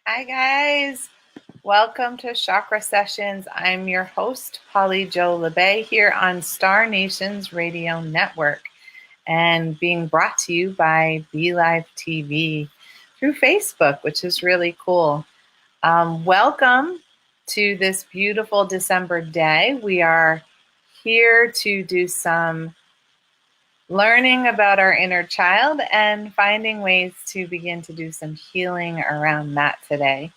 Hi guys, welcome to Chakra Sessions. I'm your host, Polly Jo Labbe, here on Star Nations Radio Network and being brought to you by Be Live TV through Facebook, which is really cool. Welcome to this beautiful December day. We are here to do some learning about our inner child and finding ways to begin to do some healing around that today.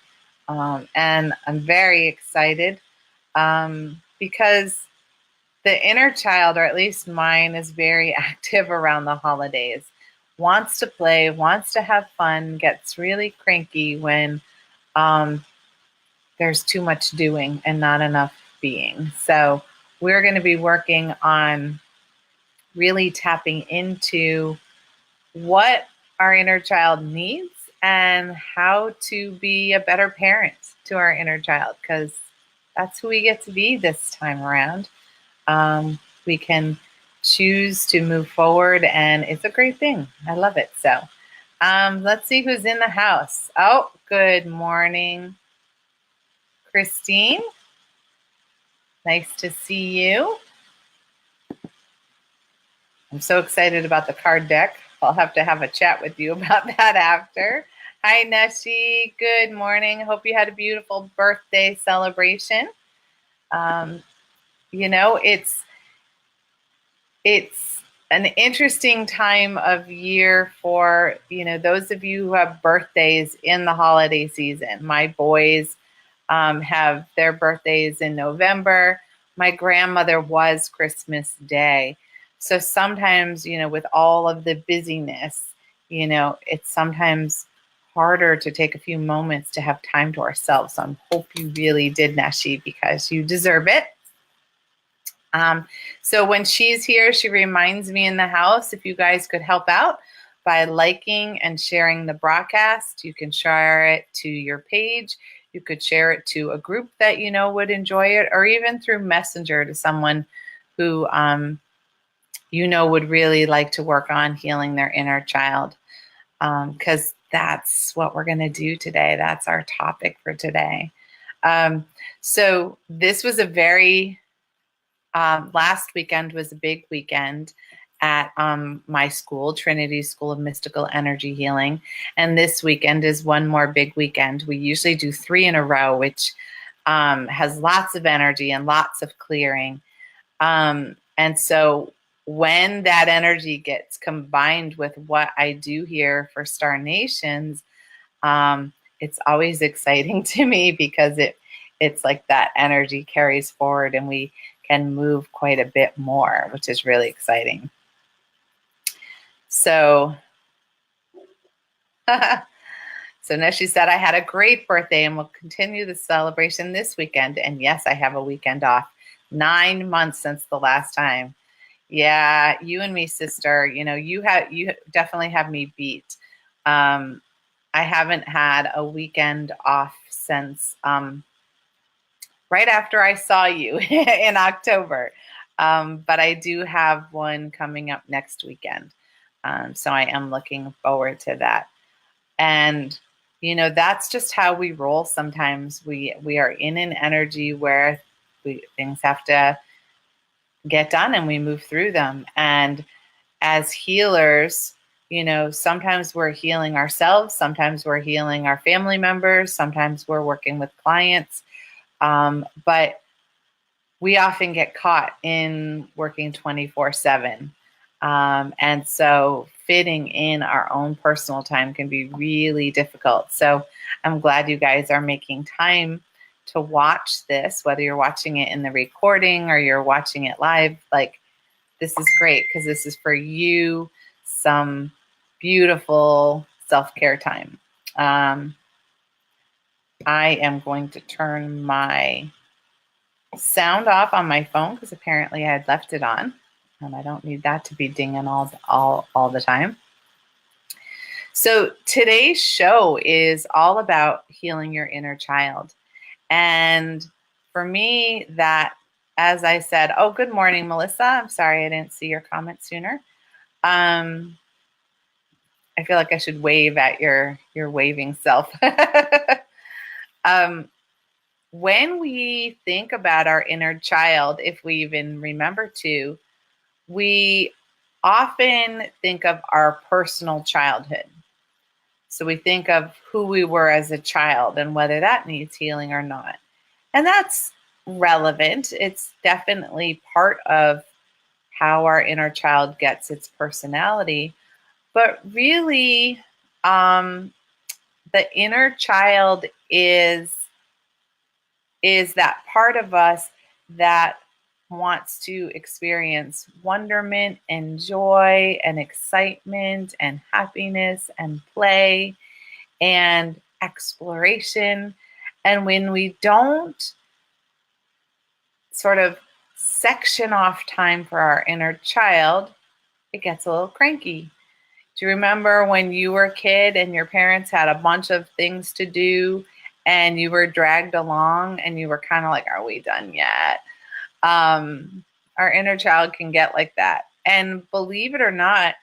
And I'm very excited because the inner child, or at least mine, is very active around the holidays, wants to play, wants to have fun, gets really cranky when there's too much doing and not enough being. So we're going to be working on really tapping into what our inner child needs and how to be a better parent to our inner child, because that's who we get to be this time around. We can choose to move forward, and it's a great thing. I love it. So let's see who's in the house. Oh, good morning, Christine. Nice to see you. I'm so excited about the card deck. I'll have to have a chat with you about that after. Hi, Neshi. Good morning. Hope you had a beautiful birthday celebration. It's an interesting time of year for, those of you who have birthdays in the holiday season. My boys have their birthdays in November. My grandmother was Christmas Day. So sometimes, with all of the busyness, it's sometimes harder to take a few moments to have time to ourselves. So I hope you really did, Neshi, because you deserve it. So when she's here, she reminds me in the house, if you guys could help out by liking and sharing the broadcast. You can share it to your page. You could share it to a group that you know would enjoy it, or even through Messenger to someone who would really like to work on healing their inner child, because that's what we're going to do today. That's our topic for today. So this was a very, last weekend was a big weekend at my school, Trinity School of Mystical Energy Healing. And this weekend is one more big weekend. We usually do 3 in a row, which has lots of energy and lots of clearing. And so when that energy gets combined with what I do here for Star Nations, it's always exciting to me, because it's like that energy carries forward and we can move quite a bit more, which is really exciting. So, so Neshi said, I had a great birthday and will continue the celebration this weekend. And yes, I have a weekend off. 9 months since the last time. Yeah, you and me, sister, you definitely have me beat. I haven't had a weekend off since right after I saw you in October. But I do have one coming up next weekend. So I am looking forward to that. And, that's just how we roll sometimes. We are in an energy where things have to get done and we move through them. And as healers, sometimes we're healing ourselves, sometimes we're healing our family members, sometimes we're working with clients. But we often get caught in working 24/7. And so fitting in our own personal time can be really difficult. So I'm glad you guys are making time to watch this, whether you're watching it in the recording or you're watching it live. Like, this is great, because this is for you, some beautiful self-care time. I am going to turn my sound off on my phone, because apparently I had left it on, and I don't need that to be dinging all the time. So today's show is all about healing your inner child. And for me, that, as I said, oh, good morning, Melissa. I'm sorry I didn't see your comment sooner. I feel like I should wave at your waving self. When we think about our inner child, if we even remember to, we often think of our personal childhood. So we think of who we were as a child and whether that needs healing or not. And that's relevant. It's definitely part of how our inner child gets its personality. But really, the inner child is that part of us that wants to experience wonderment and joy and excitement and happiness and play and exploration. And when we don't sort of section off time for our inner child, it gets a little cranky. Do you remember when you were a kid and your parents had a bunch of things to do and you were dragged along and you were kind of like, are we done yet? Our inner child can get like that. And believe it or not,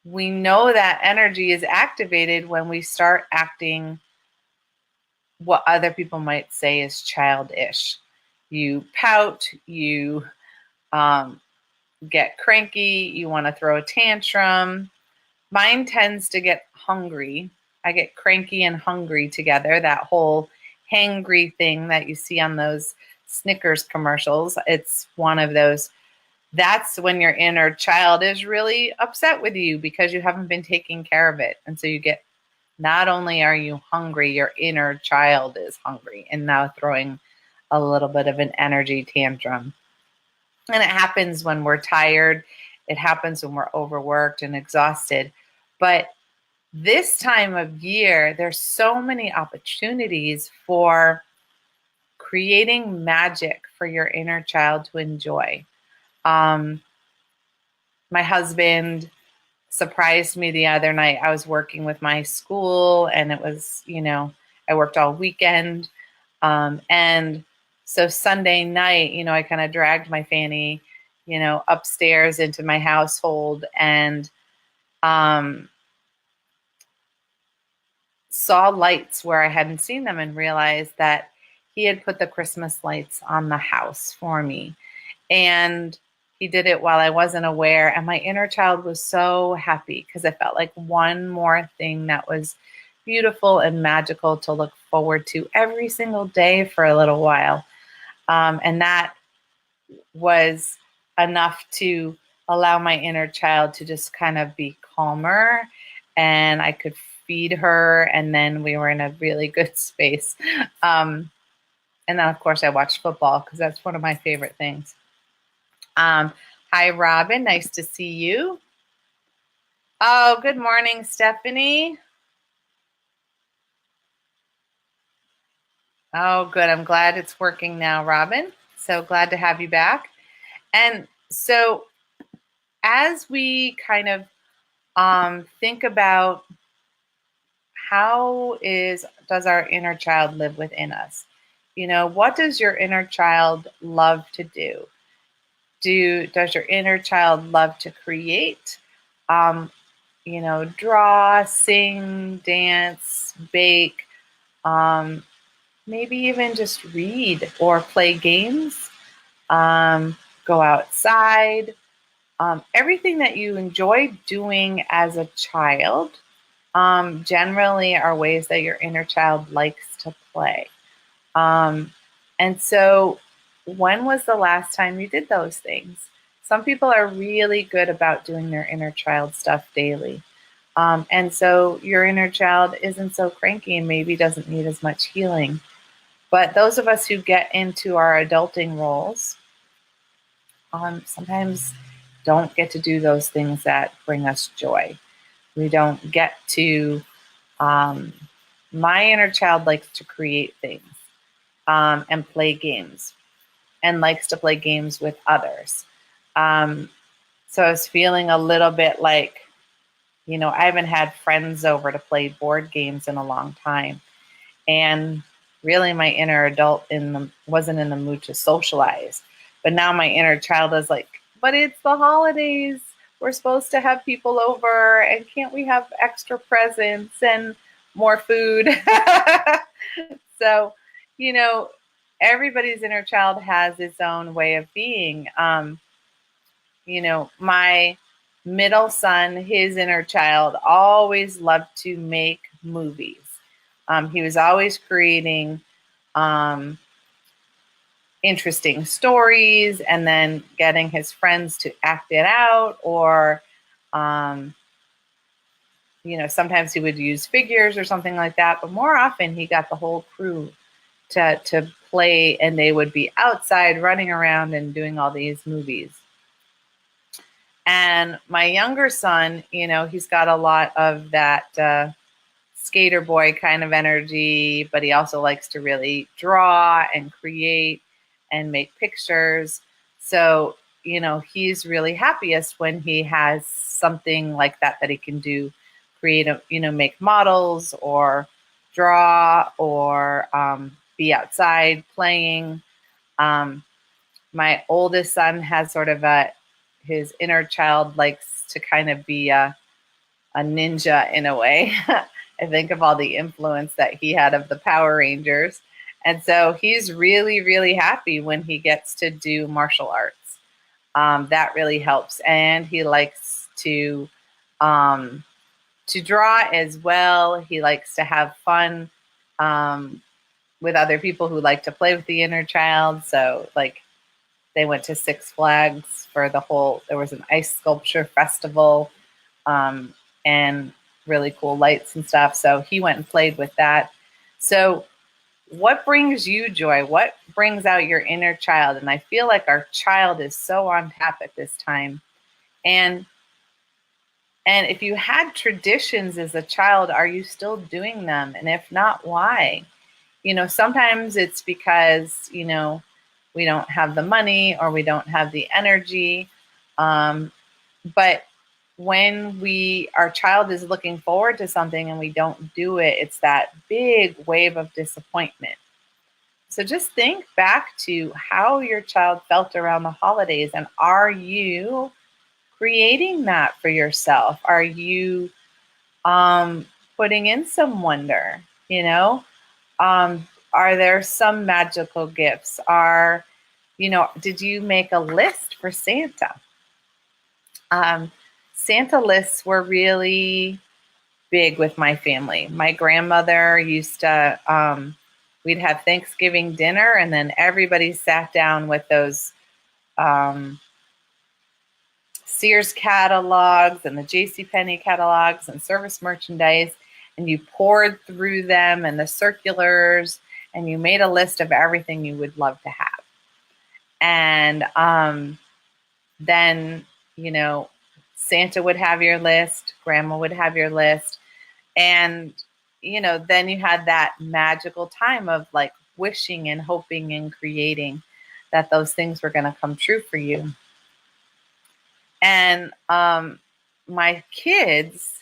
we know that energy is activated when we start acting what other people might say is childish. You pout, you get cranky, you want to throw a tantrum. Mine tends to get hungry. I get cranky and hungry together, that whole hangry thing that you see on those Snickers commercials. It's one of those. That's when your inner child is really upset with you because you haven't been taking care of it. And so you get, not only are you hungry, your inner child is hungry and now throwing a little bit of an energy tantrum. And it happens when we're tired. It happens when we're overworked and exhausted. But this time of year, there's so many opportunities for creating magic for your inner child to enjoy. My husband surprised me the other night. I was working with my school and it was, I worked all weekend. And so Sunday night, I kind of dragged my fanny, upstairs into my household and saw lights where I hadn't seen them and realized that he had put the Christmas lights on the house for me. And he did it while I wasn't aware. And my inner child was so happy because it felt like one more thing that was beautiful and magical to look forward to every single day for a little while. And that was enough to allow my inner child to just kind of be calmer, and I could feed her, and then we were in a really good space. And then, of course, I watched football because that's one of my favorite things. Hi, Robin. Nice to see you. Oh, good morning, Stephanie. Oh, good. I'm glad it's working now, Robin. So glad to have you back. And so as we kind of think about how does our inner child live within us? What does your inner child love to do? Does your inner child love to create? Draw, sing, dance, bake, maybe even just read or play games, go outside. Everything that you enjoy doing as a child generally are ways that your inner child likes to play. And so when was the last time you did those things? Some people are really good about doing their inner child stuff daily. And so your inner child isn't so cranky and maybe doesn't need as much healing. But those of us who get into our adulting roles sometimes don't get to do those things that bring us joy. We don't get to, my inner child likes to create things and play games and likes to play games with others. So I was feeling a little bit like, I haven't had friends over to play board games in a long time. And really my inner adult wasn't in the mood to socialize. But now my inner child is like, but it's the holidays. We're supposed to have people over, and can't we have extra presents and more food? So, you know, everybody's inner child has its own way of being. My middle son, his inner child always loved to make movies. He was always creating um, interesting stories and then getting his friends to act it out, or um, sometimes he would use figures or something like that, but more often he got the whole crew to play, and they would be outside running around and doing all these movies. And my younger son, he's got a lot of that skater boy kind of energy, but he also likes to really draw and create and make pictures. So, he's really happiest when he has something like that he can do, create, make models or draw or be outside playing. My oldest son has sort of his inner child likes to kind of be a ninja in a way. I think of all the influence that he had of the Power Rangers. And so he's really, really happy when he gets to do martial arts. That really helps. And he likes to draw as well. He likes to have fun with other people who like to play with the inner child. So like they went to Six Flags for there was an ice sculpture festival and really cool lights and stuff. So he went and played with that. So what brings you joy? What brings out your inner child? And I feel like our child is so on tap at this time. And if you had traditions as a child, are you still doing them? And if not, why? Sometimes it's because, we don't have the money or we don't have the energy. But when our child is looking forward to something and we don't do it, it's that big wave of disappointment. So just think back to how your child felt around the holidays, and are you creating that for yourself? Are you putting in some wonder? Are there some magical gifts? Did you make a list for Santa? Santa lists were really big with my family. My grandmother used to, we'd have Thanksgiving dinner, and then everybody sat down with those Sears catalogs and the JCPenney catalogs and service merchandise, and you poured through them and the circulars, and you made a list of everything you would love to have. And then, Santa would have your list, Grandma would have your list, and, then you had that magical time of like wishing and hoping and creating that those things were going to come true for you. And my kids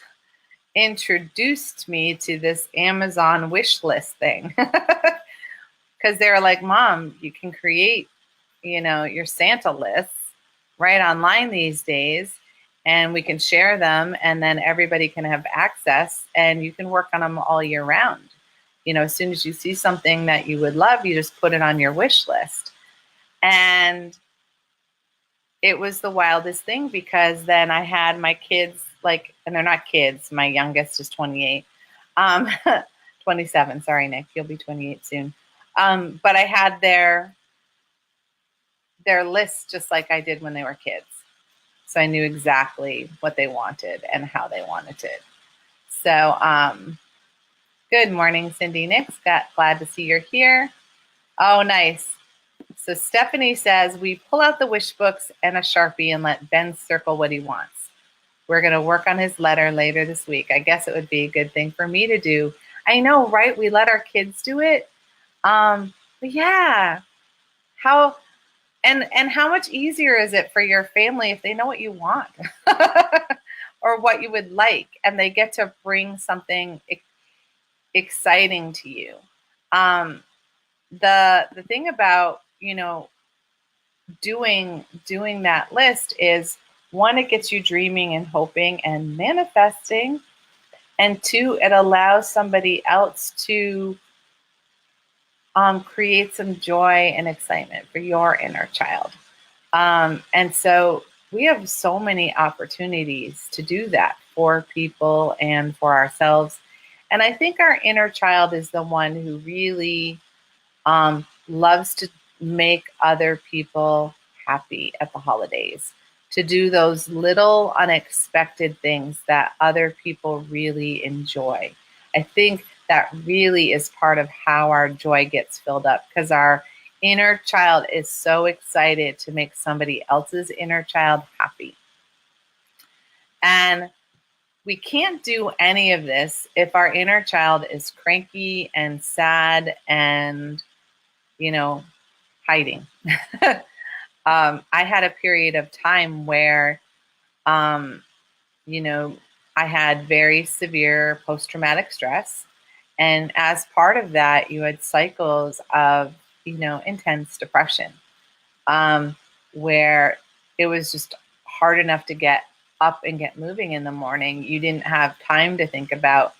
introduced me to this Amazon wish list thing because they were like, Mom, you can create, your Santa lists right online these days, and we can share them, and then everybody can have access, and you can work on them all year round. As soon as you see something that you would love, you just put it on your wish list. And it was the wildest thing, because then I had my kids, and they're not kids. My youngest is 28. 27, sorry, Nick, you'll be 28 soon. But I had their lists just like I did when they were kids. So I knew exactly what they wanted and how they wanted it. So good morning, Cindy Nix. Glad to see you're here. Oh, nice. So Stephanie says, we pull out the wish books and a Sharpie and let Ben circle what he wants. We're going to work on his letter later this week. I guess it would be a good thing for me to do. I know, right? We let our kids do it. But yeah, how much easier is it for your family if they know what you want or what you would like, and they get to bring something exciting to you. The thing about, doing that list is, one, it gets you dreaming and hoping and manifesting. And two, it allows somebody else to create some joy and excitement for your inner child. And so we have so many opportunities to do that for people and for ourselves. And I think our inner child is the one who really loves to make other people happy at the holidays, to do those little unexpected things that other people really enjoy. I think that really is part of how our joy gets filled up, because our inner child is so excited to make somebody else's inner child happy. And we can't do any of this if our inner child is cranky and sad and, hiding. I had a period of time where, you know, I had very severe post-traumatic stress. And as part of that, you had cycles of, intense depression, where it was just hard enough to get up and get moving in the morning. You didn't have time to think about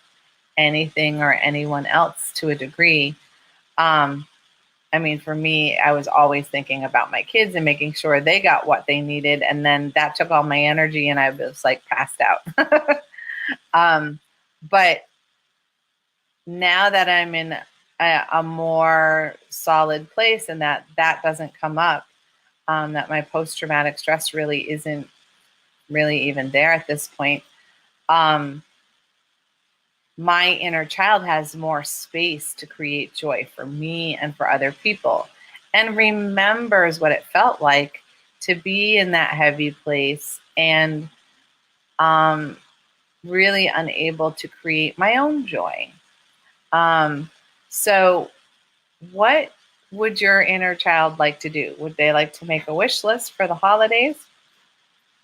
anything or anyone else to a degree. For me, I was always thinking about my kids and making sure they got what they needed. And then that took all my energy and I was like passed out. But now that I'm in a more solid place and that doesn't come up, that my post-traumatic stress really isn't really even there at this point, my inner child has more space to create joy for me and for other people, and remembers what it felt like to be in that heavy place and really unable to create my own joy. So what would your inner child like to do? Would they like to make a wish list for the holidays?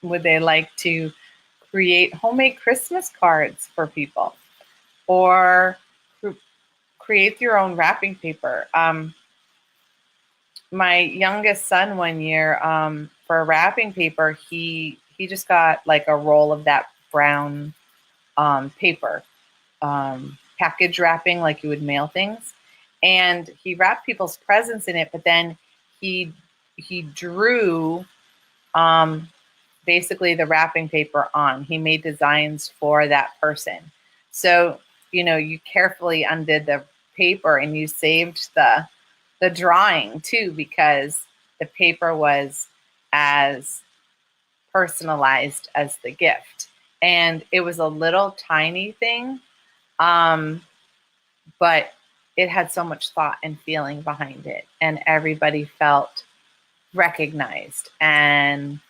Would they like to create homemade Christmas cards for people? Or create your own wrapping paper? My youngest son one year, for wrapping paper, he just got like a roll of that brown paper, package wrapping, like you would mail things. And he wrapped people's presents in it, but then he drew basically the wrapping paper on. He made designs for that person. So, you carefully undid the paper and you saved the drawing too, because the paper was as personalized as the gift. And it was a little tiny thing, but it had so much thought and feeling behind it. And everybody felt recognized and,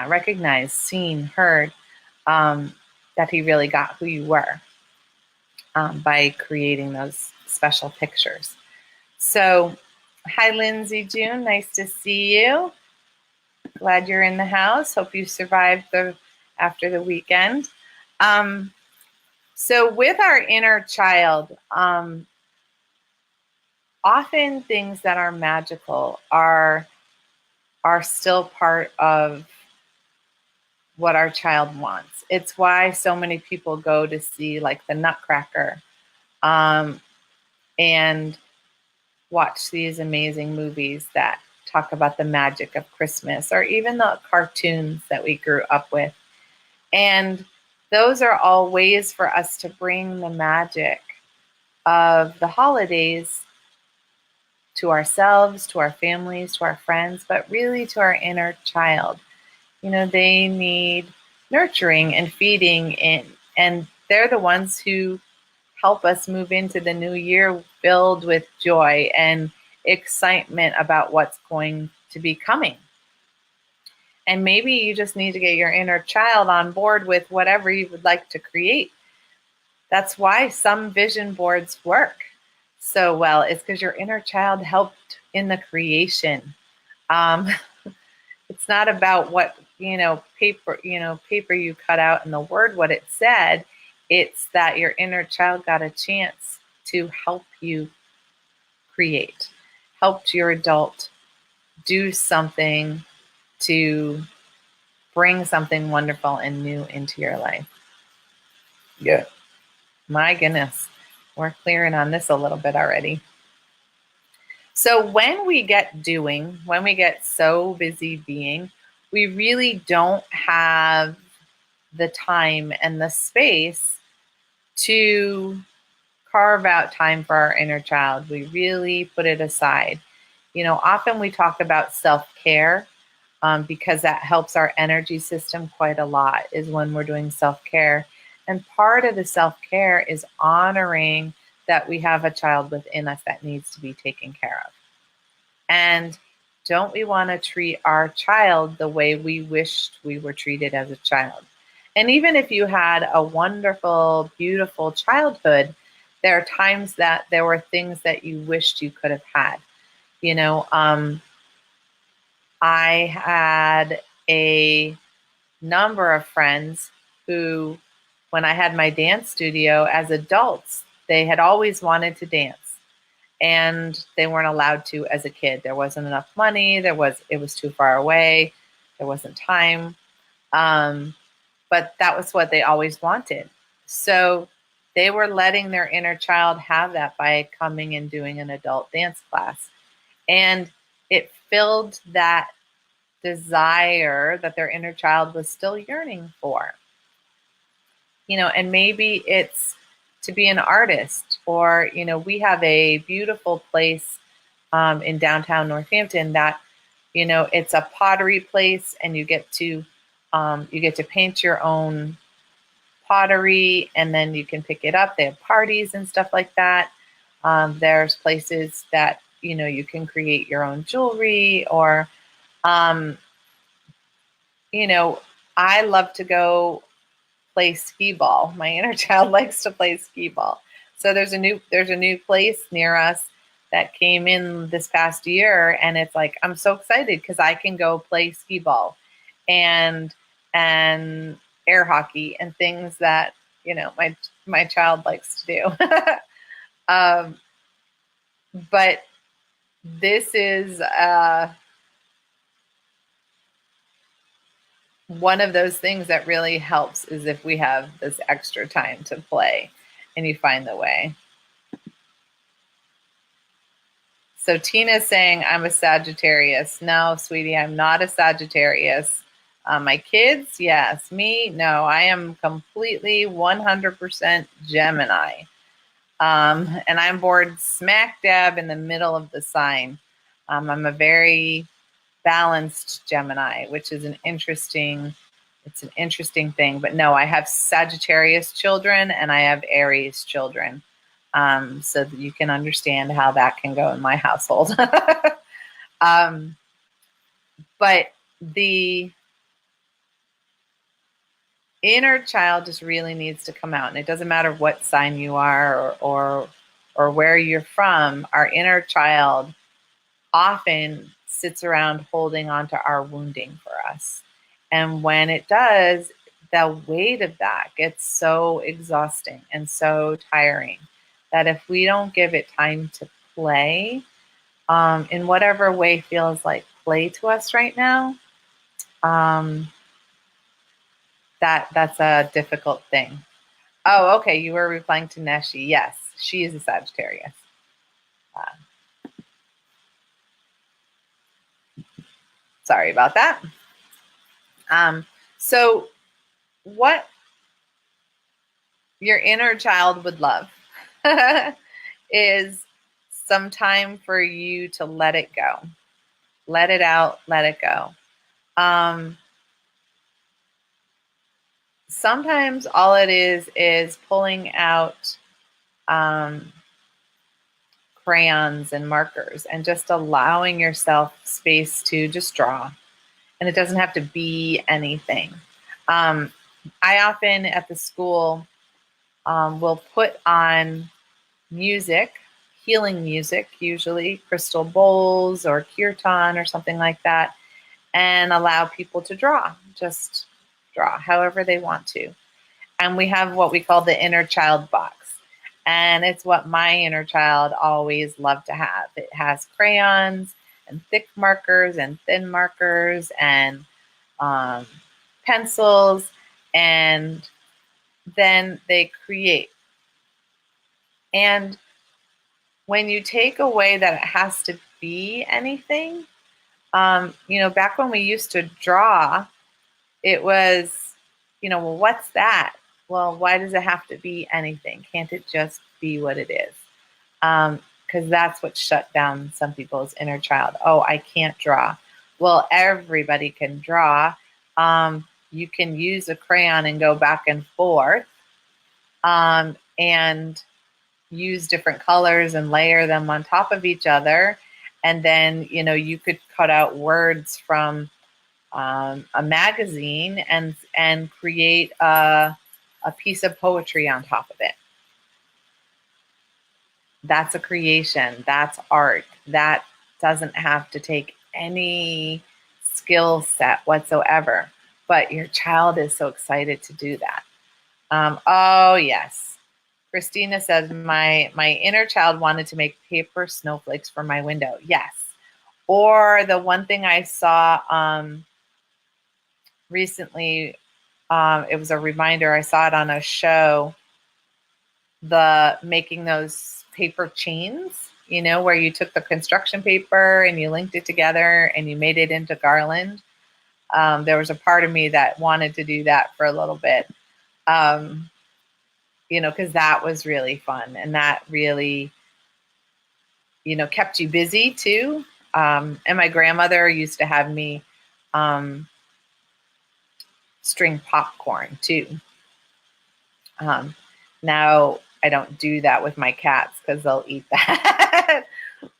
recognized, seen, heard, that he really got who you were by creating those special pictures. So, hi, Lindsay June. Nice to see you. Glad you're in the house. Hope you survived after the weekend. So with our inner child, often things that are magical are still part of what our child wants. It's why so many people go to see like the Nutcracker, and watch these amazing movies that talk about the magic of Christmas, or even the cartoons that we grew up with. And those are all ways for us to bring the magic of the holidays to ourselves, to our families, to our friends, but really to our inner child. They need nurturing and feeding, and they're the ones who help us move into the new year filled with joy and excitement about what's going to be coming. And maybe you just need to get your inner child on board with whatever you would like to create. That's why some vision boards work so well. It's because your inner child helped in the creation. It's not about what, paper you cut out and the word, what it said. It's that your inner child got a chance to help you create, helped your adult do something to bring something wonderful and new into your life. Yeah. My goodness. We're clearing on this a little bit already. So when we get doing, when we get so busy being, we really don't have the time and the space to carve out time for our inner child. We really put it aside. Often we talk about self-care because that helps our energy system quite a lot, is when we're doing self-care. And part of the self-care is honoring that we have a child within us that needs to be taken care of. And don't we want to treat our child the way we wished we were treated as a child? And even if you had a wonderful, beautiful childhood, there are times that there were things that you wished you could have had. I had a number of friends who, when I had my dance studio as adults, they had always wanted to dance and they weren't allowed to as a kid. There wasn't enough money. It was too far away. There wasn't time. But that was what they always wanted. So they were letting their inner child have that by coming and doing an adult dance class. And it filled that desire that their inner child was still yearning for. And maybe it's to be an artist, or, we have a beautiful place in downtown Northampton that, it's a pottery place, and you get to paint your own pottery, and then you can pick it up. They have parties and stuff like that. There's places that, you can create your own jewelry, or, I love to go play skee ball. My inner child likes to play skee ball. So there's a new place near us that came in this past year, and it's like, I'm so excited because I can go play skee ball and air hockey and things that my child likes to do. But this is one of those things that really helps, is if we have this extra time to play and you find the way. So Tina's saying, I'm a Sagittarius. No, sweetie, I'm not a Sagittarius. My kids, yes. Me, no. I am completely 100% Gemini. And I'm born smack dab in the middle of the sign. I'm a very balanced Gemini, which is an interesting thing. But no, I have Sagittarius children and I have Aries children. So that you can understand how that can go in my household. But the inner child just really needs to come out, and it doesn't matter what sign you are or where you're from. Our inner child often sits around holding on to our wounding for us. And when it does, the weight of that gets so exhausting and so tiring that if we don't give it time to play, in whatever way feels like play to us right now, that's a difficult thing. Oh, okay. You were replying to Neshi. Yes, she is a Sagittarius. Sorry about that. So what your inner child would love is some time for you to let it go. Let it out, let it go. Sometimes all it is pulling out crayons and markers and just allowing yourself space to just draw. And it doesn't have to be anything. I often at the school will put on music, healing music, usually crystal bowls or kirtan or something like that, and allow people to draw, just draw however they want to. And we have what we call the inner child box. And it's what my inner child always loved to have. It has crayons and thick markers and thin markers and pencils, and then they create. And when you take away that it has to be anything, back when we used to draw, it was, well, what's that? Well, why does it have to be anything? Can't it just be what it is? Because that's what shut down some people's inner child. Oh, I can't draw. Well, everybody can draw. You can use a crayon and go back and forth, and use different colors and layer them on top of each other. And then, you could cut out words from a magazine and create a piece of poetry on top of it. That's a creation. That's art. That doesn't have to take any skill set whatsoever. But your child is so excited to do that. Oh, yes. Christina says, my inner child wanted to make paper snowflakes for my window. Yes. Or the one thing I saw recently, it was a reminder. I saw it on a show, making those paper chains, where you took the construction paper and you linked it together and you made it into garland. There was a part of me that wanted to do that for a little bit, because that was really fun, and that really, kept you busy too. And my grandmother used to have me string popcorn too. Now I don't do that with my cats because they'll eat that.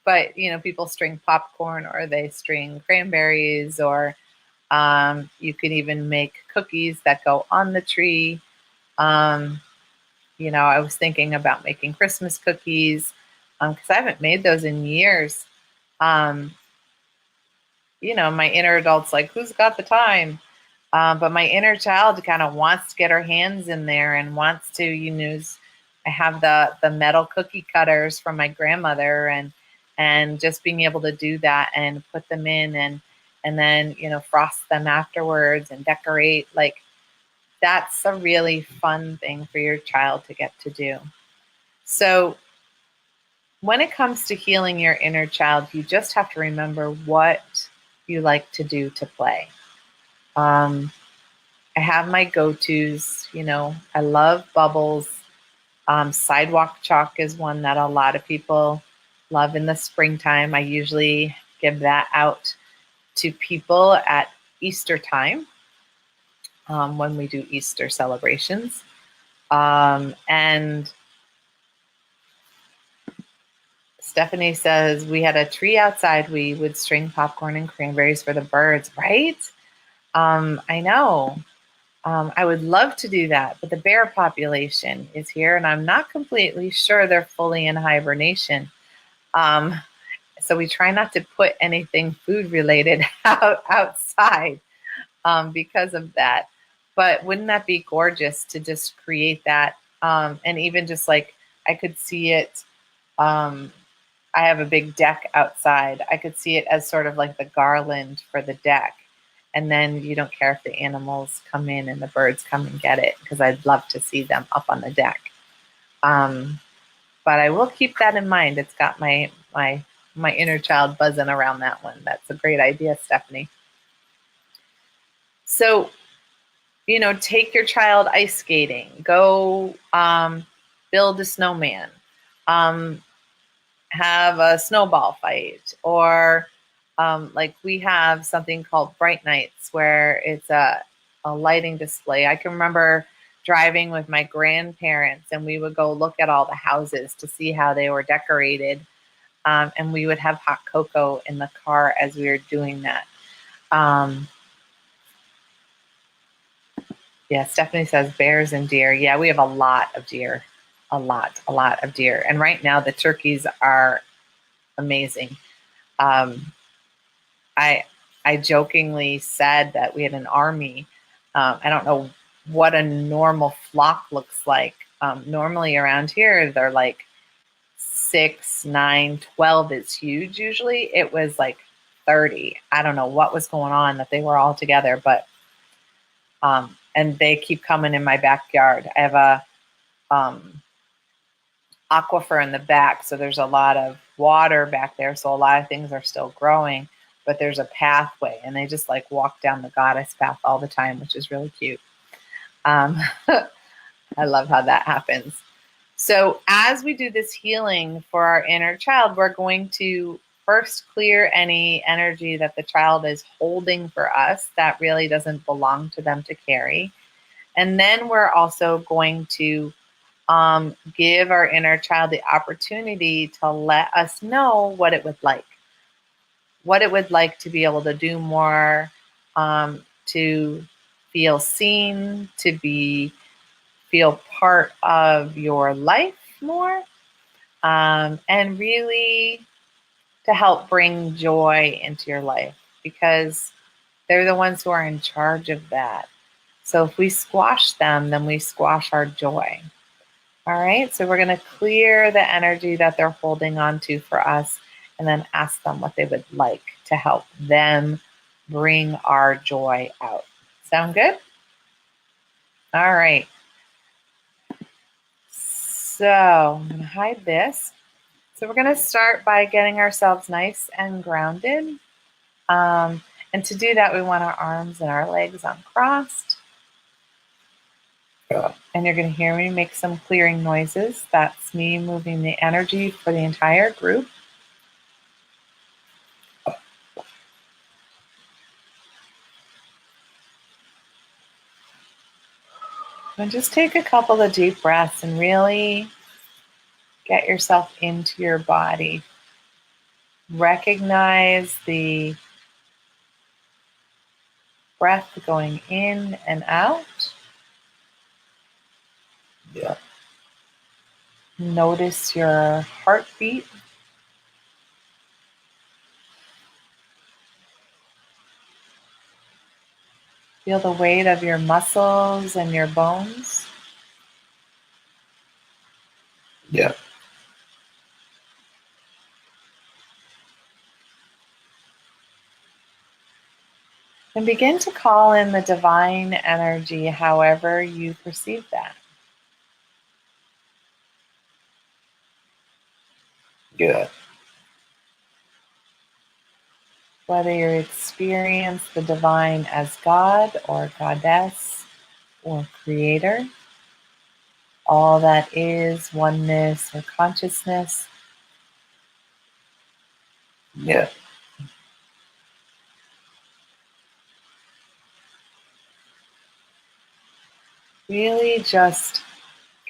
But, people string popcorn, or they string cranberries, or you can even make cookies that go on the tree. I was thinking about making Christmas cookies because I haven't made those in years. My inner adult's like, who's got the time? But my inner child kind of wants to get her hands in there and wants to use. I have the metal cookie cutters from my grandmother, and just being able to do that and put them in and then frost them afterwards and decorate, like that's a really fun thing for your child to get to do. So when it comes to healing your inner child, you just have to remember what you like to do to play. I have my go-tos, I love bubbles. Sidewalk chalk is one that a lot of people love in the springtime. I usually give that out to people at Easter time, when we do Easter celebrations. And Stephanie says, we had a tree outside. We would string popcorn and cranberries for the birds, right? I know. I would love to do that, but the bear population is here, and I'm not completely sure they're fully in hibernation. So we try not to put anything food related outside because of that. But wouldn't that be gorgeous to just create that? And even just like I could see it. I have a big deck outside. I could see it as sort of like the garland for the deck. And then you don't care if the animals come in and the birds come and get it, because I'd love to see them up on the deck. But I will keep that in mind. It's got my inner child buzzing around that one. That's a great idea, Stephanie. So, take your child ice skating. Go build a snowman. Have a snowball fight, or like we have something called Bright Nights, where it's a lighting display. I can remember driving with my grandparents, and we would go look at all the houses to see how they were decorated. And we would have hot cocoa in the car as we were doing that. Yeah, Stephanie says bears and deer. Yeah, we have a lot of deer. A lot of deer. And right now the turkeys are amazing. I jokingly said that we had an army. I don't know what a normal flock looks like. Normally around here, they're like 6, 9, 12 is huge usually. It was like 30. I don't know what was going on that they were all together, but and they keep coming in my backyard. I have aquifer in the back, so there's a lot of water back there, so a lot of things are still growing, but there's a pathway, and they just like walk down the goddess path all the time, which is really cute. I love how that happens. So as we do this healing for our inner child, we're going to first clear any energy that the child is holding for us that really doesn't belong to them to carry. And then we're also going to give our inner child the opportunity to let us know what it would like. What it would like to be able to do more, to feel seen, to feel part of your life more, and really to help bring joy into your life, because they're the ones who are in charge of that. So if we squash them, then we squash our joy. All right, so we're going to clear the energy that they're holding on to for us, and then ask them what they would like to help them bring our joy out. Sound good? All right. So I'm going to hide this. So we're going to start by getting ourselves nice and grounded. And to do that, we want our arms and our legs uncrossed. And you're going to hear me make some clearing noises. That's me moving the energy for the entire group. And just take a couple of deep breaths and really get yourself into your body. Recognize the breath going in and out. Yeah. Notice your heartbeat. Feel the weight of your muscles and your bones. Yeah. And begin to call in the divine energy however you perceive that. Good. Whether you experience the divine as God or goddess or creator, all that is oneness or consciousness. Yeah. Really just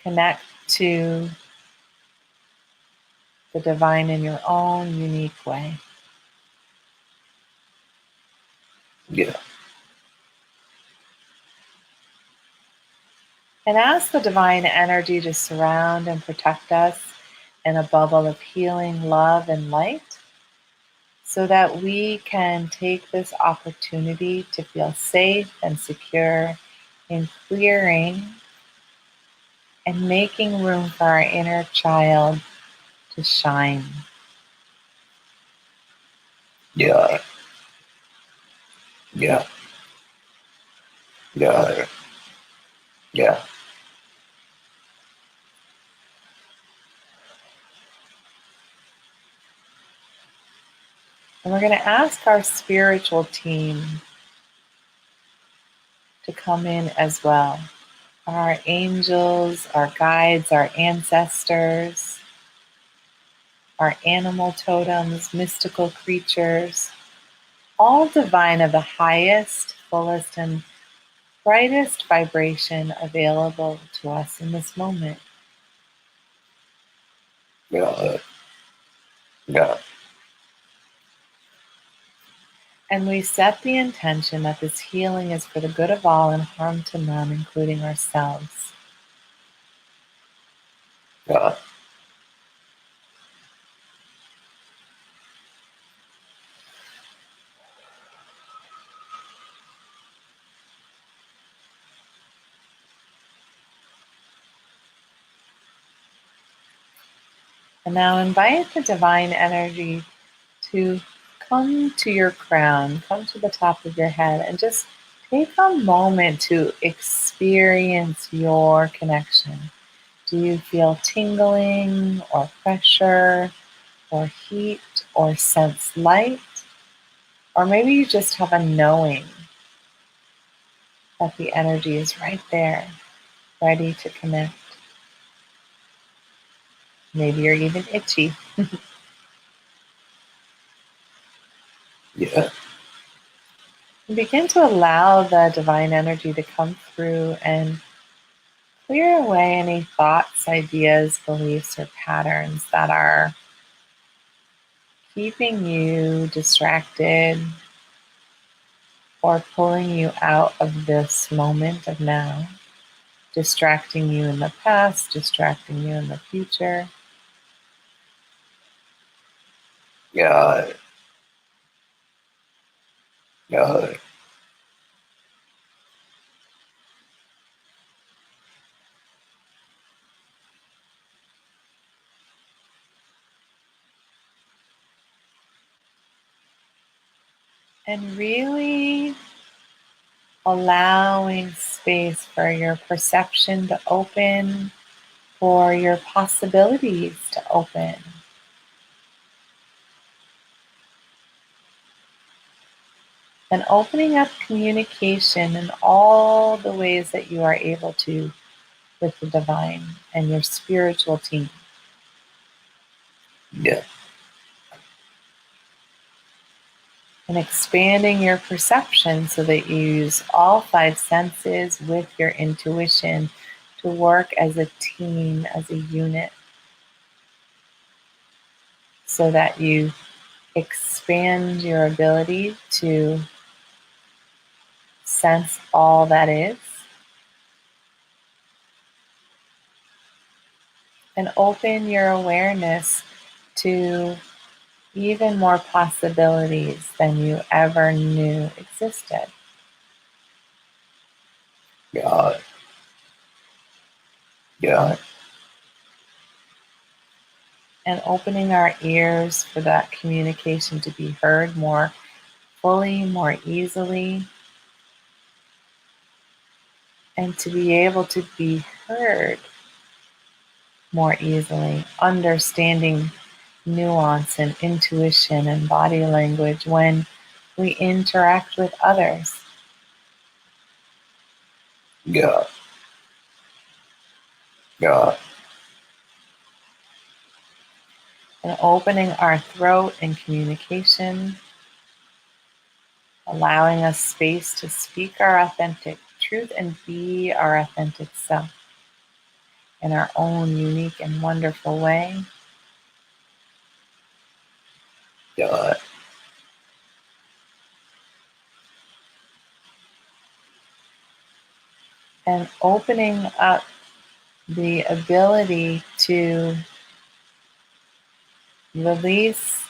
connect to the divine in your own unique way. Yeah. And ask the divine energy to surround and protect us in a bubble of healing, love, and light, so that we can take this opportunity to feel safe and secure in clearing and making room for our inner child to shine. Yeah. Yeah. Yeah. Yeah. And we're going to ask our spiritual team to come in as well. Our angels, our guides, our ancestors, our animal totems, mystical creatures, all divine of the highest, fullest, and brightest vibration available to us in this moment. Yeah. Yeah. And we set the intention that this healing is for the good of all and harm to none, including ourselves. Yeah. And now invite the divine energy to come to your crown, come to the top of your head, and just take a moment to experience your connection. Do you feel tingling or pressure or heat or sense light? Or maybe you just have a knowing that the energy is right there, ready to connect. Maybe you're even itchy. Yeah. And begin to allow the divine energy to come through and clear away any thoughts, ideas, beliefs, or patterns that are keeping you distracted or pulling you out of this moment of now, distracting you in the past, distracting you in the future. Got it. Got it. And really allowing space for your perception to open, for your possibilities to open. And opening up communication in all the ways that you are able to with the divine and your spiritual team. Yeah. And expanding your perception so that you use all five senses with your intuition to work as a team, as a unit, so that you expand your ability to sense all that is and open your awareness to even more possibilities than you ever knew existed. Got it. Got it. And opening our ears for that communication to be heard more fully, more easily, and to be able to be heard more easily, understanding nuance and intuition and body language when we interact with others. Got it. Got it. And opening our throat in communication, allowing us space to speak our authentic truth and be our authentic self in our own unique and wonderful way. Got it. And opening up the ability to release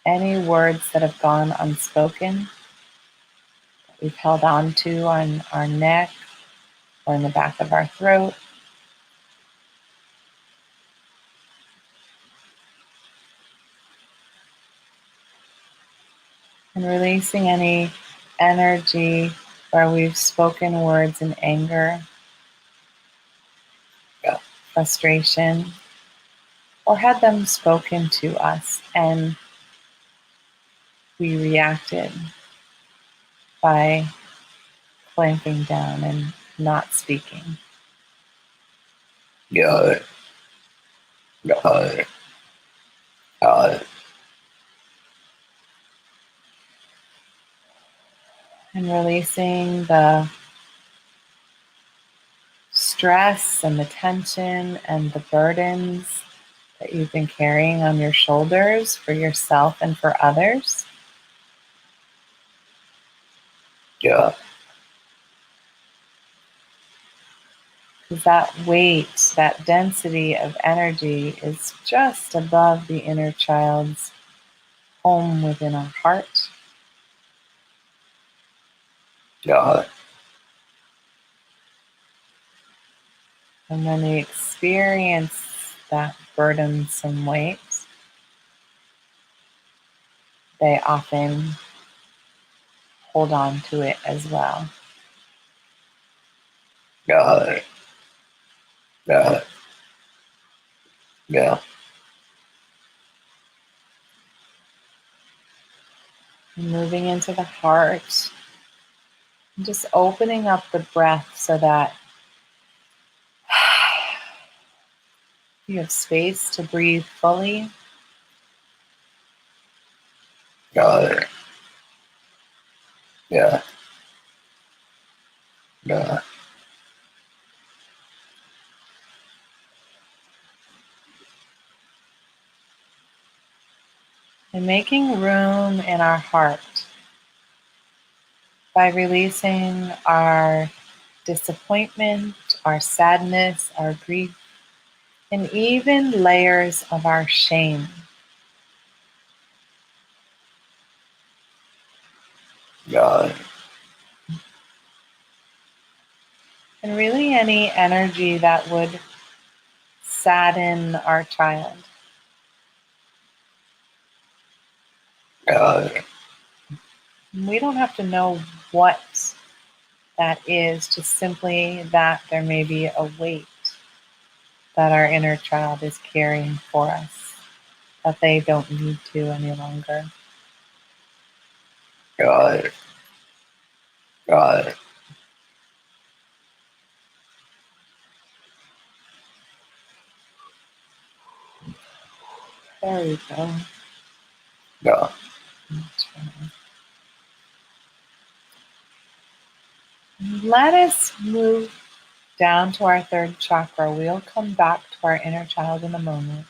any words that have gone unspoken, that we've held on to on our neck or in the back of our throat. And releasing any energy where we've spoken words in anger, Yeah. frustration, or had them spoken to us and we reacted by clamping down and not speaking. Got it. Got it. Got it. And releasing the stress and the tension and the burdens that you've been carrying on your shoulders for yourself and for others. Yeah. Because that weight, that density of energy is just above the inner child's home within our heart. Got it. And when we experience that burdensome weight, they often hold on to it as well. Got it. got it. Yeah, Moving into the heart. And just opening up the breath so that you have space to breathe fully. got it. Yeah, got it. And making room in our heart by releasing our disappointment, our sadness, our grief, and even layers of our shame. Got it. And really any energy that would sadden our child. Got it. We don't have to know what that is, just simply that there may be a weight that our inner child is carrying for us, that they don't need to any longer. Got it. Got it. There we go. Yeah, Let us move down to our third chakra. We'll come back to our inner child in a moment.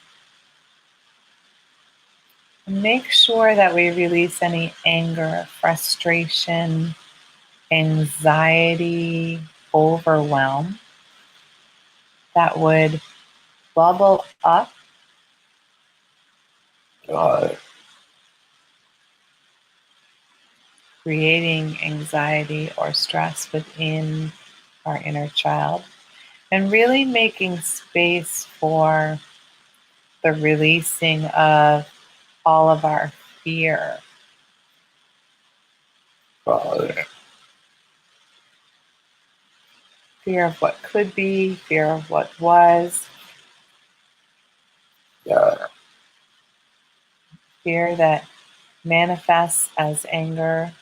And make sure that we release any anger, frustration, anxiety, overwhelm that would bubble up, got it. creating anxiety or stress within our inner child, and really making space for the releasing of all of our fear. Got it. Fear of what could be, fear of what was, Yeah, fear that manifests as anger,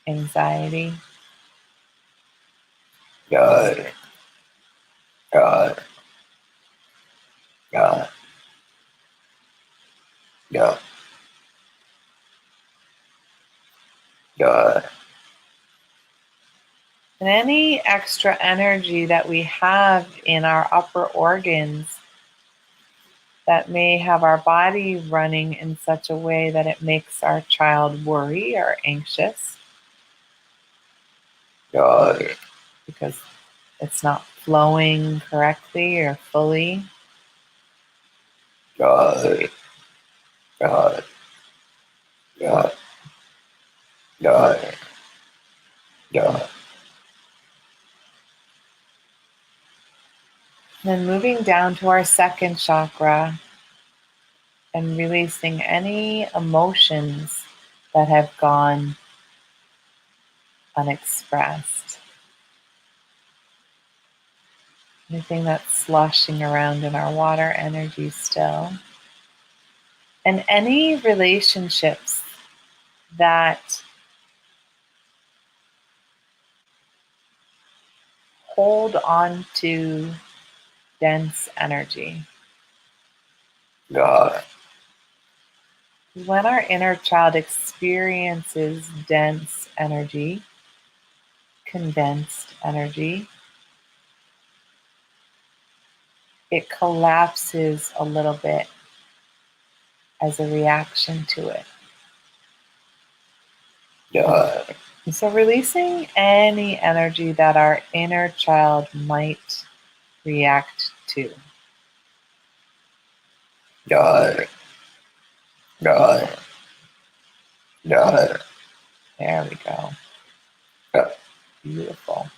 anxiety. got it. Got it. Got it. Yeah, got it. And any extra energy that we have in our upper organs that may have our body running in such a way that it makes our child worry or anxious Got it. because it's not flowing correctly or fully. Got it. Got it. Got it. Got it. Got it. Then moving down to our second chakra and releasing any emotions that have gone unexpressed. Anything that's sloshing around in our water energy still. And any relationships that hold on to dense energy. Got it. When our inner child experiences dense energy, condensed energy, it collapses a little bit as a reaction to it. Got it. And so releasing any energy that our inner child might react to. Got it. Got it. Got it. There we go. Yeah. Beautiful.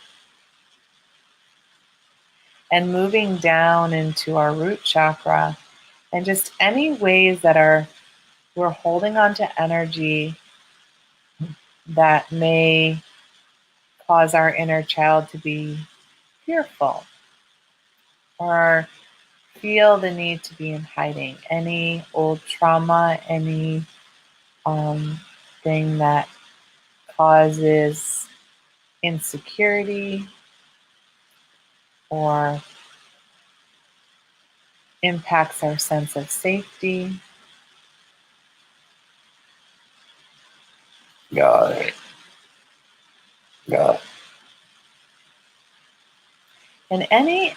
And moving down into our root chakra, and just any ways that we're holding on to energy that may cause our inner child to be fearful or feel the need to be in hiding. Any old trauma, any thing that causes insecurity or impacts our sense of safety. Got it. Got it. And any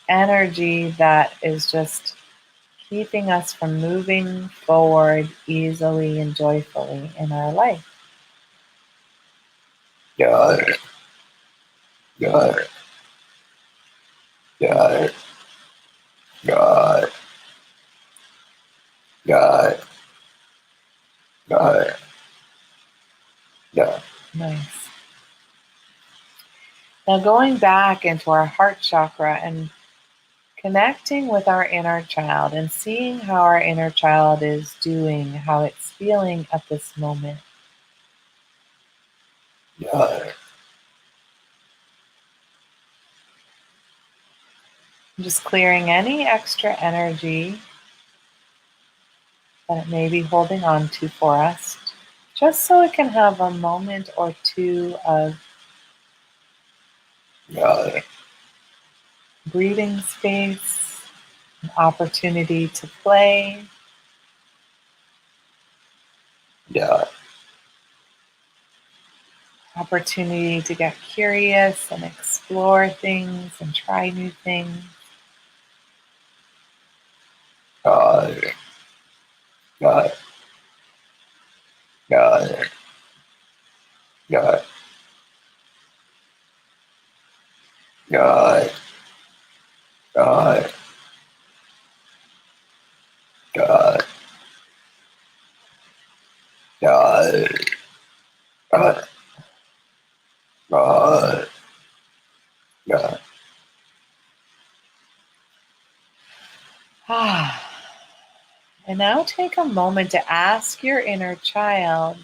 energy that is just keeping us from moving forward easily and joyfully in our life. Got it. Got it. Got it. Got it. Got it. Got it. Got it. Nice. Now going back into our heart chakra and connecting with our inner child and seeing how our inner child is doing, how it's feeling at this moment. Got it. Just clearing any extra energy that it may be holding on to for us, just so it can have a moment or two of Got it. breathing space, an opportunity to play, Got it. opportunity to get curious and explore things and try new things. Got it. Got it. Got it. Got it. Got it. Got it. Got it. Got it. Got it. Got it. Got it. And now take a moment to ask your inner child,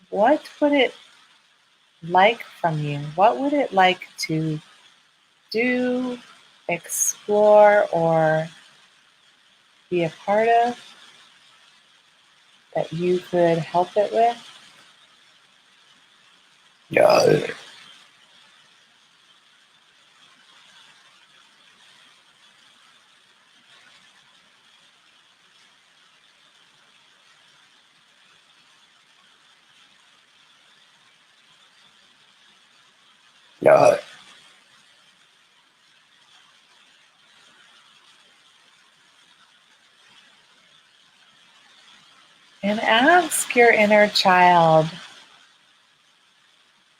what would it like from you? What would it like to do, explore, or be a part of that you could help it with? Got it. Got it. And ask your inner child,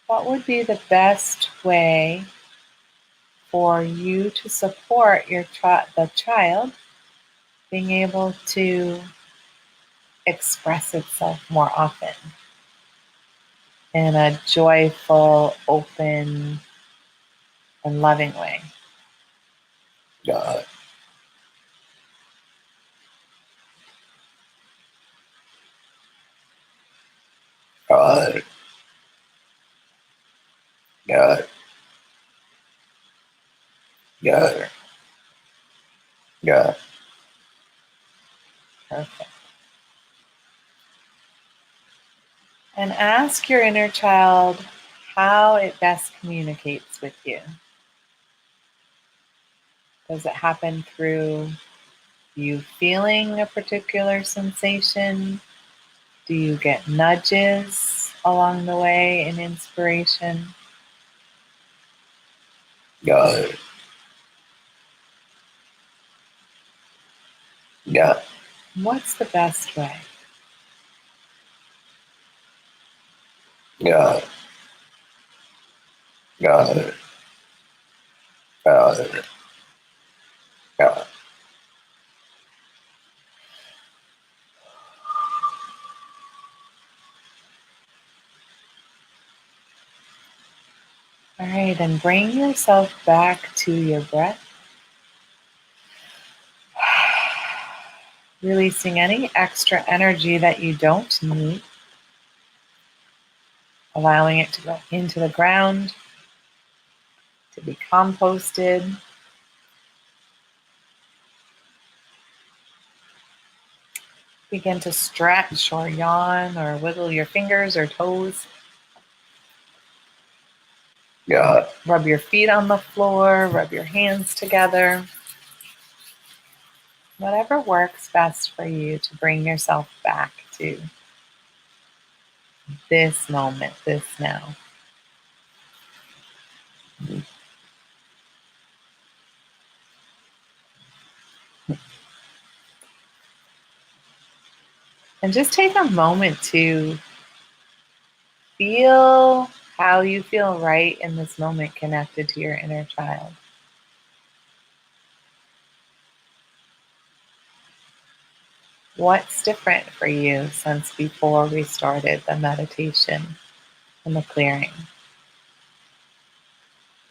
what would be the best way for you to support the child being able to express itself more often in a joyful, open, and loving way? Got it. Got it. Got it. Got it. Got it. Perfect. And ask your inner child how it best communicates with you. Does it happen through you feeling a particular sensation? Do you get nudges along the way and inspiration? Got it. Got it. What's the best way? Got it. Got it. Got it. Got it. All right, and bring yourself back to your breath. Releasing any extra energy that you don't need. Allowing it to go into the ground, to be composted, Begin to stretch or yawn or wiggle your fingers or toes. God, Rub your feet on the floor, rub your hands together. Whatever works best for you to bring yourself back to this moment, this now. And just take a moment to feel how you feel right in this moment connected to your inner child. What's different for you since before we started the meditation and the clearing?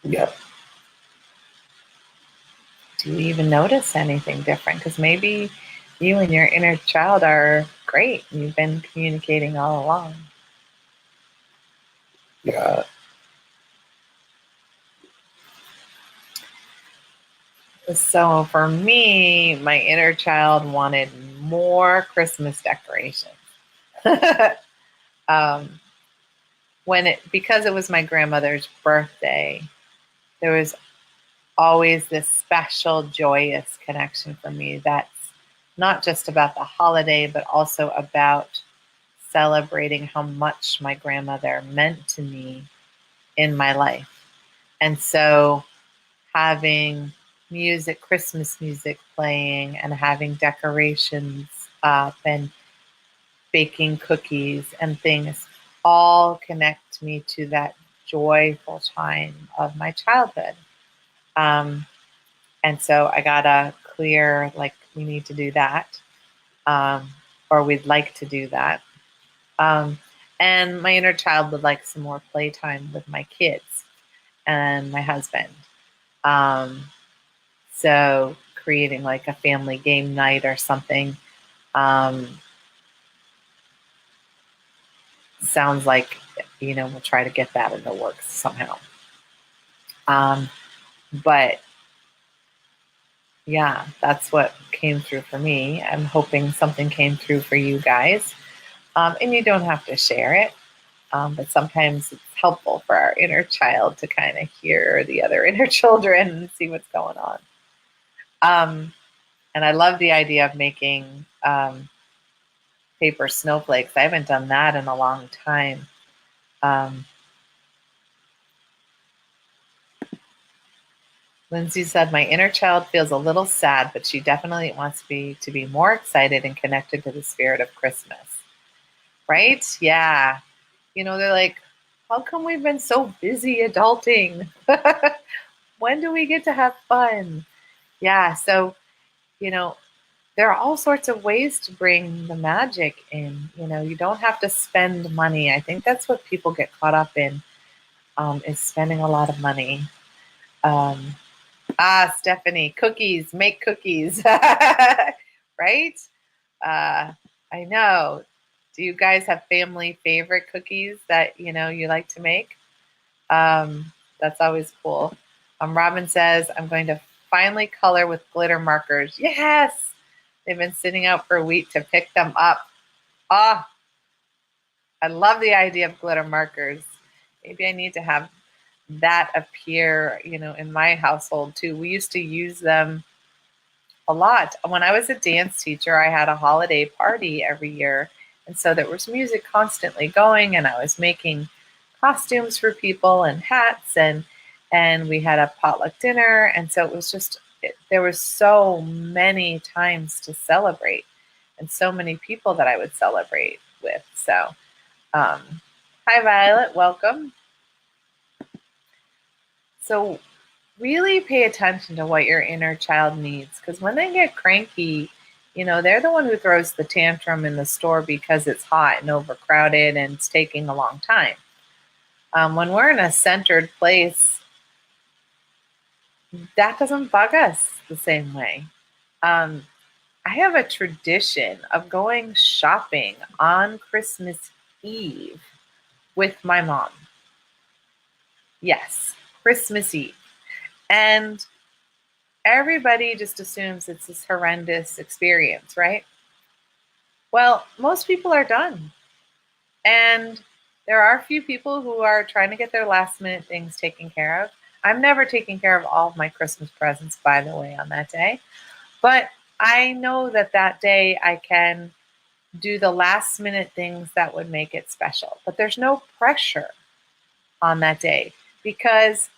yeah, Do you even notice anything different? Because maybe you and your inner child are great. You've been communicating all along. God, So for me, my inner child wanted more Christmas decorations. um, because it was my grandmother's birthday, there was always this special, joyous connection for me. That's not just about the holiday, but also about celebrating how much my grandmother meant to me in my life. And so having music, Christmas music playing, and having decorations up and baking cookies and things all connect me to that joyful time of my childhood. Um, and so I gotta clear, like, we need to do that, um, or we'd like to do that. Um, and my inner child would like some more playtime with my kids and my husband. Um, so creating like a family game night or something um, sounds like, we'll try to get that in the works somehow. But yeah, that's what came through for me. I'm hoping something came through for you guys. And you don't have to share it. But sometimes it's helpful for our inner child to kind of hear the other inner children and see what's going on. And I love the idea of making paper snowflakes. I haven't done that in a long time. Um, Lindsay said, my inner child feels a little sad, but she definitely wants me to be more excited and connected to the spirit of Christmas. Right? Yeah. They're like, how come we've been so busy adulting? When do we get to have fun? Yeah. So, you know, there are all sorts of ways to bring the magic in. You don't have to spend money. I think that's what people get caught up in, is spending a lot of money. Um, Stephanie, cookies, make cookies. Right? Uh, I know. Do you guys have family favorite cookies that you like to make? That's always cool. Robin says, I'm going to finally color with glitter markers. Yes! They've been sitting out for a week to pick them up. Ah, I love the idea of glitter markers. Maybe I need to have that appear, in my household too. We used to use them a lot. When I was a dance teacher, I had a holiday party every year. And so there was music constantly going, and I was making costumes for people and hats, and we had a potluck dinner. And so it was just, there was so many times to celebrate and so many people that I would celebrate with. So, hi, Violet, welcome. So, really pay attention to what your inner child needs, because when they get cranky, they're the one who throws the tantrum in the store because it's hot and overcrowded and it's taking a long time. When we're in a centered place, that doesn't bug us the same way. Um, I have a tradition of going shopping on Christmas Eve with my mom. Yes, Christmas Eve. And everybody just assumes it's this horrendous experience, right? Well, most people are done. And there are a few people who are trying to get their last minute things taken care of. I'm never taking care of all of my Christmas presents, by the way, on that day. But I know that that day I can do the last minute things that would make it special. But there's no pressure on that day because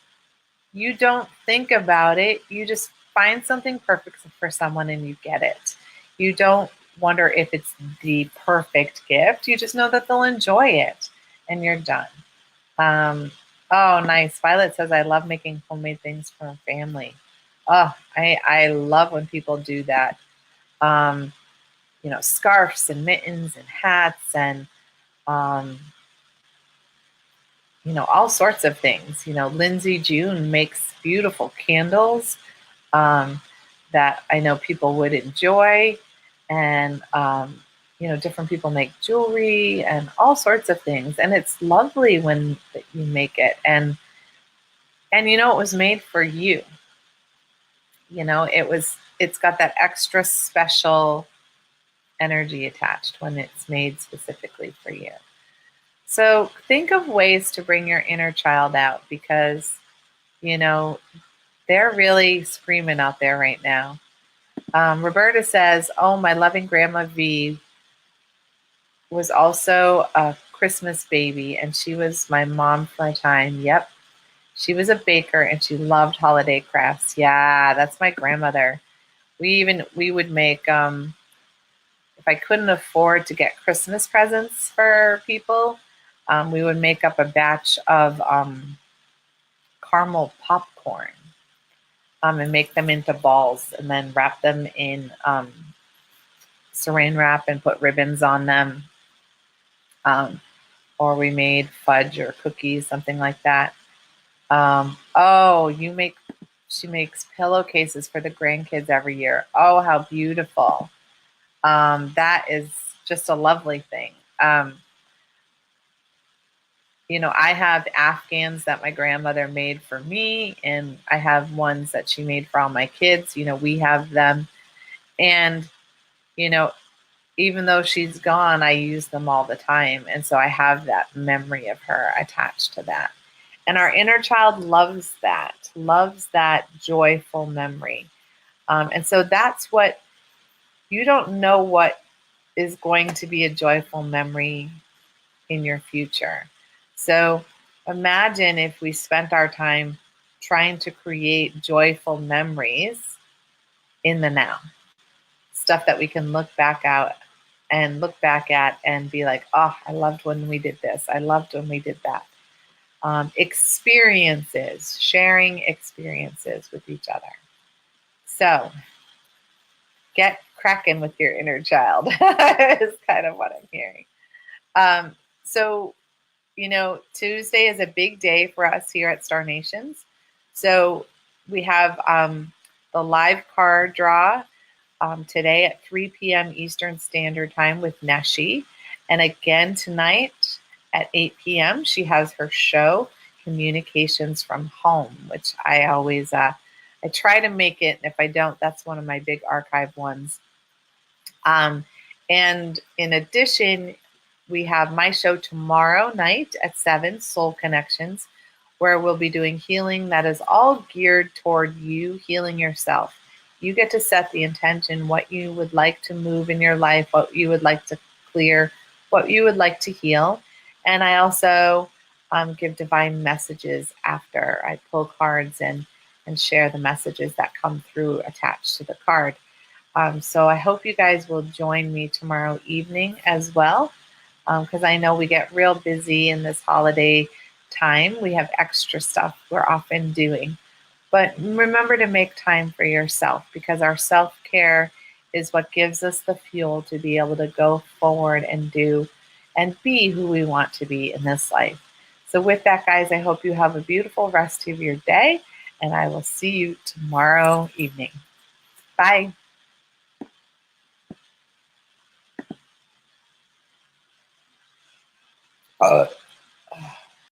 you don't think about it. You just find something perfect for someone and you get it. You don't wonder if it's the perfect gift. You just know that they'll enjoy it and you're done. Um, oh, nice. Violet says, I love making homemade things for a family. Oh, I love when people do that. Um, scarves and mittens and hats and um, all sorts of things. Lindsay June makes beautiful candles um, that I know people would enjoy. And, different people make jewelry and all sorts of things. And it's lovely when you make it. And it was made for you. It's got that extra special energy attached when it's made specifically for you. So think of ways to bring your inner child out because, they're really screaming out there right now. Roberta says, oh, my loving Grandma V was also a Christmas baby and she was my mom for a time. Yep. She was a baker and she loved holiday crafts. Yeah, that's my grandmother. We would make if I couldn't afford to get Christmas presents for people, we would make up a batch of caramel popcorn and make them into balls and then wrap them in saran wrap and put ribbons on them. Or we made fudge or cookies, something like that. She makes pillowcases for the grandkids every year. Oh, how beautiful. That is just a lovely thing. I have Afghans that my grandmother made for me, and I have ones that she made for all my kids. We have them. And, even though she's gone, I use them all the time. And so I have that memory of her attached to that. And our inner child loves that joyful memory. And so that's what you don't know what is going to be a joyful memory in your future. So imagine if we spent our time trying to create joyful memories in the now, stuff that we can look back at and be like, oh, I loved when we did this. I loved when we did that. Experiences, sharing experiences with each other. So get cracking with your inner child is kind of what I'm hearing. So, Tuesday is a big day for us here at Star Nations. So we have the live card draw today at 3 p.m. Eastern Standard Time with Neshi. And again tonight at 8 p.m. she has her show, Communications from Home, which I always, I try to make it. And if I don't, that's one of my big archive ones. And in addition, we have my show tomorrow night at 7, Soul Connections, where we'll be doing healing that is all geared toward you healing yourself. You get to set the intention, what you would like to move in your life, what you would like to clear, what you would like to heal. And I also give divine messages after I pull cards and share the messages that come through attached to the card. So I hope you guys will join me tomorrow evening as well, because I know we get real busy in this holiday time. We have extra stuff we're often doing. But remember to make time for yourself, because our self-care is what gives us the fuel to be able to go forward and do and be who we want to be in this life. So with that, guys, I hope you have a beautiful rest of your day, and I will see you tomorrow evening. Bye. Uh,